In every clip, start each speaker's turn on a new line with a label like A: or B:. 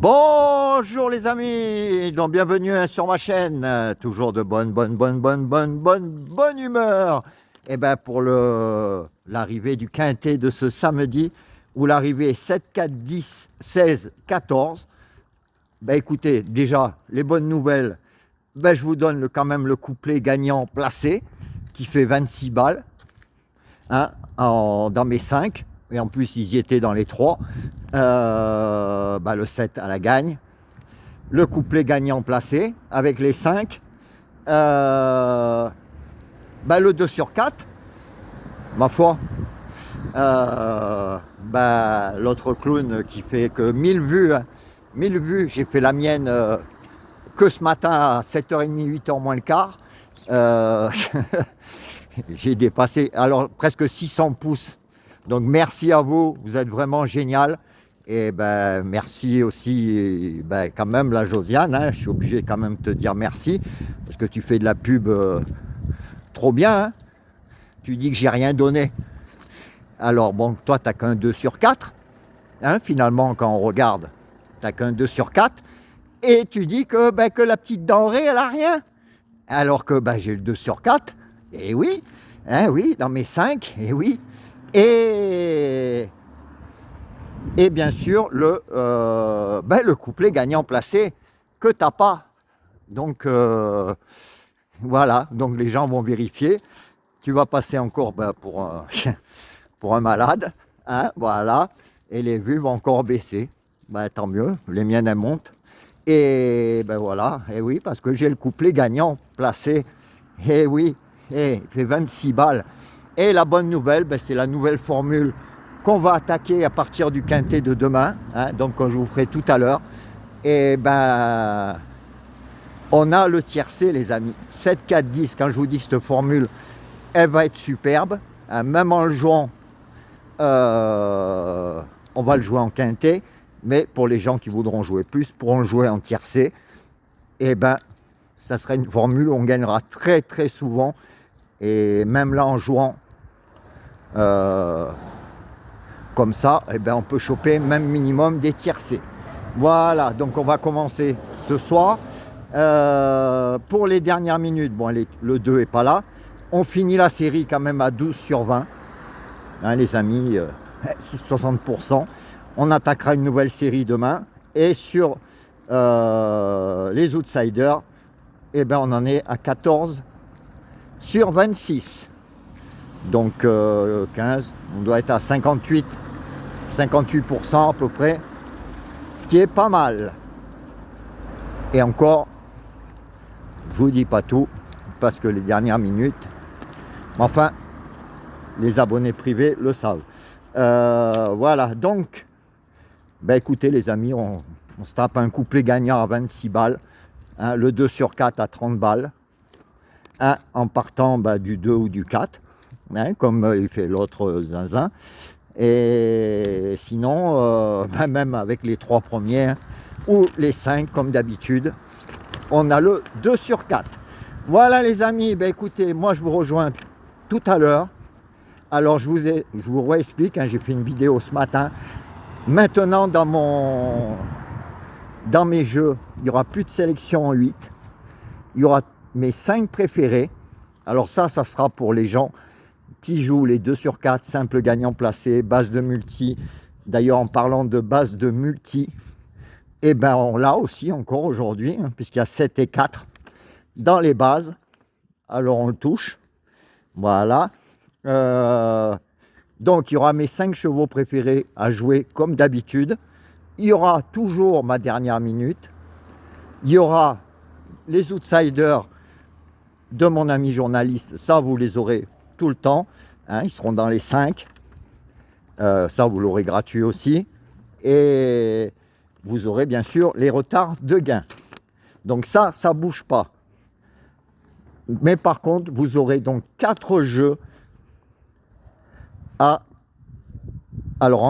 A: Bonjour les amis, donc bienvenue sur ma chaîne, toujours de bonne humeur. Et ben pour l'arrivée du quintet de ce samedi, où l'arrivée est 7, 4, 10, 16, 14. Ben écoutez, déjà les bonnes nouvelles, ben je vous donne quand même le couplet gagnant placé, qui fait 26 balles, hein, dans mes 5, et en plus ils y étaient dans les 3. Le 7 à la gagne, le couplet gagnant placé avec les 5, le 2 sur 4, ma foi, l'autre clown qui fait que 1000 vues, hein, 1000 vues, j'ai fait la mienne que ce matin à 7h30, 8h moins le quart, j'ai dépassé alors presque 600 pouces, donc merci à vous, vous êtes vraiment génial. Et ben merci aussi, quand même la Josiane, hein, je suis obligé quand même de te dire merci, parce que tu fais de la pub trop bien, hein. Tu dis que j'ai rien donné. Alors bon, toi t'as qu'un 2 sur 4, hein, finalement quand on regarde, t'as qu'un 2 sur 4, et tu dis que la petite denrée elle a rien. Alors que j'ai le 2 sur 4, et oui, hein, oui, dans mes 5, et oui. Et bien sûr, le couplet gagnant placé que tu n'as pas. Donc, voilà. Donc, les gens vont vérifier. Tu vas passer encore pour un malade. Hein, voilà. Et les vues vont encore baisser. Tant mieux. Les miennes, elles montent. Et voilà. Et oui, parce que j'ai le couplet gagnant placé. Et oui. Et il fait 26 balles. Et la bonne nouvelle, c'est la nouvelle formule qu'on va attaquer à partir du quintet de demain, hein, donc quand je vous ferai tout à l'heure. Et on a le tiercé les amis, 7, 4, 10, quand je vous dis que cette formule, elle va être superbe, hein, même en le jouant, on va le jouer en quintet, mais pour les gens qui voudront jouer plus, pourront le jouer en tiercé, et ça sera une formule où on gagnera très très souvent, et même là en jouant comme ça, on peut choper même minimum des tiercés. Voilà, donc on va commencer ce soir. Pour les dernières minutes, bon, le 2 n'est pas là. On finit la série quand même à 12 sur 20. Hein, les amis, 60%. On attaquera une nouvelle série demain. Et sur les outsiders, on en est à 14 sur 26. Donc 15, on doit être à 58% à peu près, ce qui est pas mal. Et encore, je vous dis pas tout, parce que les dernières minutes, enfin, les abonnés privés le savent. Voilà, donc, écoutez les amis, on se tape un couplet gagnant à 26 balles, hein, le 2 sur 4 à 30 balles, hein, en partant du 2 ou du 4. Hein, comme il fait l'autre zinzin. Et sinon, même avec les 3 premiers, hein, ou les 5 comme d'habitude, on a le 2 sur 4. Voilà les amis, écoutez, moi je vous rejoins tout à l'heure. Alors je vous réexplique, hein, j'ai fait une vidéo ce matin. Maintenant dans mes jeux, il n'y aura plus de sélection en 8. Il y aura mes 5 préférés. Alors ça sera pour les gens qui joue les 2 sur 4, simple gagnant placé, base de multi. D'ailleurs, en parlant de base de multi, on l'a aussi encore aujourd'hui, hein, puisqu'il y a 7 et 4 dans les bases. Alors, on le touche. Voilà. Donc, il y aura mes 5 chevaux préférés à jouer comme d'habitude. Il y aura toujours ma dernière minute. Il y aura les outsiders de mon ami journaliste. Ça, vous les aurez tout le temps, hein, ils seront dans les 5, ça vous l'aurez gratuit aussi, et vous aurez bien sûr les retards de gain, donc ça bouge pas. Mais par contre vous aurez donc 4 jeux en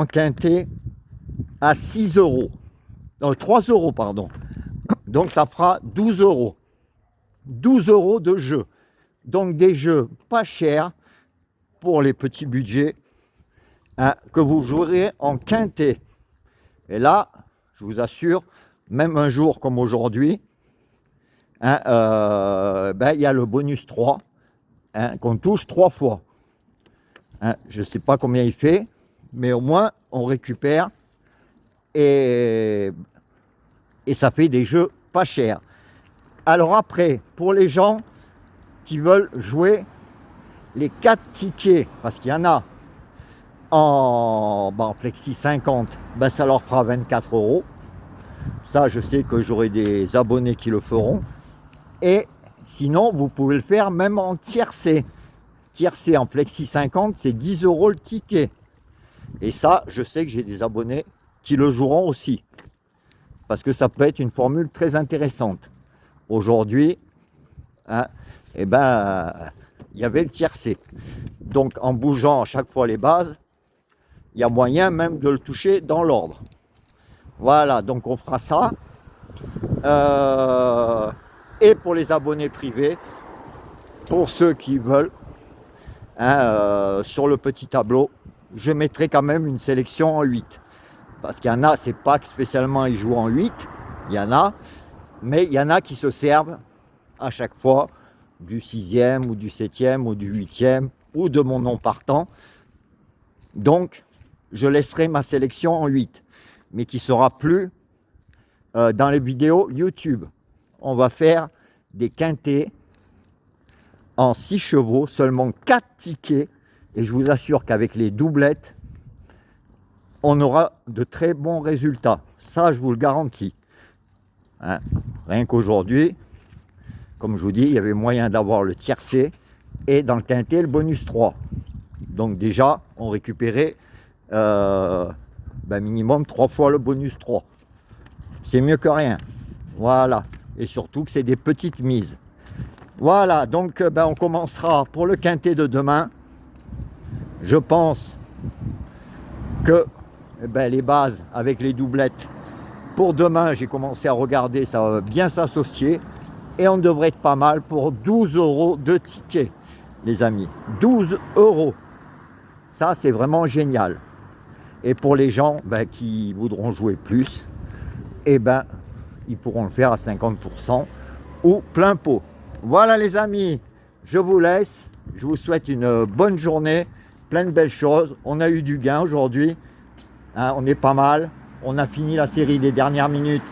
A: quintet à 6 euros, 3 euros pardon, donc ça fera 12 euros, 12 euros de jeu, donc des jeux pas chers pour les petits budgets, hein, que vous jouerez en quintet. Et là, je vous assure, même un jour comme aujourd'hui, hein, il y a le bonus 3, hein, qu'on touche 3 fois. Hein, je ne sais pas combien il fait, mais au moins on récupère et ça fait des jeux pas chers. Alors après, pour les gens qui veulent jouer les 4 tickets, parce qu'il y en a en Plexi 50, ça leur fera 24 €. Ça, je sais que j'aurai des abonnés qui le feront. Et sinon, vous pouvez le faire même en tiercé. Tiercé en Plexi 50, c'est 10 € le ticket. Et ça, je sais que j'ai des abonnés qui le joueront aussi. Parce que ça peut être une formule très intéressante. Aujourd'hui, hein, il y avait le tiercé. Donc en bougeant à chaque fois les bases, il y a moyen même de le toucher dans l'ordre. Voilà, donc on fera ça. Et pour les abonnés privés, pour ceux qui veulent, hein, sur le petit tableau, je mettrai quand même une sélection en 8. Parce qu'il y en a, c'est pas que spécialement ils jouent en 8, il y en a, mais il y en a qui se servent à chaque fois du 6e ou du 7e ou du 8e ou de mon nom partant. Donc, je laisserai ma sélection en 8, mais qui sera plus dans les vidéos YouTube. On va faire des quintés en 6 chevaux, seulement 4 tickets, et je vous assure qu'avec les doublettes, on aura de très bons résultats. Ça, je vous le garantis. Hein, rien qu'aujourd'hui, comme je vous dis, il y avait moyen d'avoir le tiercé et dans le quintet, le bonus 3. Donc déjà, on récupérait minimum 3 fois le bonus 3. C'est mieux que rien. Voilà. Et surtout que c'est des petites mises. Voilà, donc on commencera pour le quintet de demain. Je pense que les bases avec les doublettes, pour demain, j'ai commencé à regarder, ça va bien s'associer. Et on devrait être pas mal pour 12 € de ticket, les amis. 12 €. Ça, c'est vraiment génial. Et pour les gens qui voudront jouer plus, ils pourront le faire à 50% ou plein pot. Voilà les amis, je vous laisse. Je vous souhaite une bonne journée, plein de belles choses. On a eu du gain aujourd'hui, hein, on est pas mal. On a fini la série des dernières minutes